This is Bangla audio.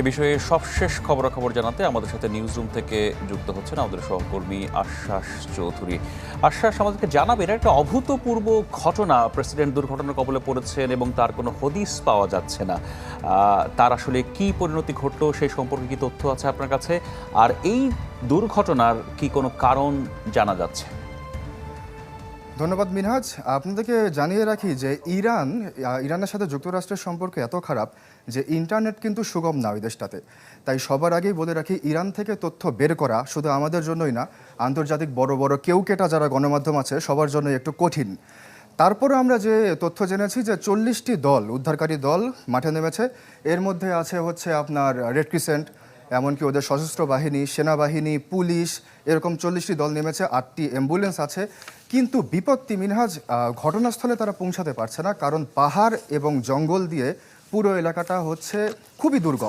এ বিষয়ে সবশেষ খবরাখবর জানাতে আমাদের সাথে নিউজ রুম থেকে যুক্ত হচ্ছেন আমাদের সহকর্মী আশ্বাস চৌধুরী। আশ্বাস, আমাদেরকে জানাবে, এটা একটা অভূতপূর্ব ঘটনা। প্রেসিডেন্ট দুর্ঘটনার কবলে পড়েছেন এবং তার কোনো হদিস পাওয়া যাচ্ছে না। তার আসলে কি পরিণতি ঘটলো সেই সম্পর্কে কি তথ্য আছে আপনার কাছে? আর এই দুর্ঘটনার কি কোনো কারণ জানা যাচ্ছে? ধন্যবাদ মিনহাজ। আপনাদেরকে জানিয়ে রাখি যে ইরানের সাথে যুক্তরাষ্ট্রের সম্পর্ক এত খারাপ যে ইন্টারনেট কিন্তু সুগম না ওই দেশটাতে। তাই সবার আগেই বলে রাখি, ইরান থেকে তথ্য বের করা শুধু আমাদের জন্যই না, আন্তর্জাতিক বড় বড় কেটা যারা গণমাধ্যম আছে সবার জন্যই একটু কঠিন। তারপরে আমরা যে তথ্য জেনেছি যে 40টি দল, উদ্ধারকারী দল মাঠে নেমেছে। এর মধ্যে আছে হচ্ছে আপনার রেড ক্রিসেন্ট, এমনকি ওদের সশস্ত্র বাহিনী, সেনাবাহিনী, পুলিশ, এরকম 40টি দল নেমেছে, 8টি অ্যাম্বুলেন্স আছে। কিন্তু বিপত্তি মিনহাজ, ঘটনাস্থলে তারা পৌঁছাতে পারছে না, কারণ পাহাড় এবং জঙ্গল দিয়ে পুরো এলাকাটা হচ্ছে খুবই দুর্গম।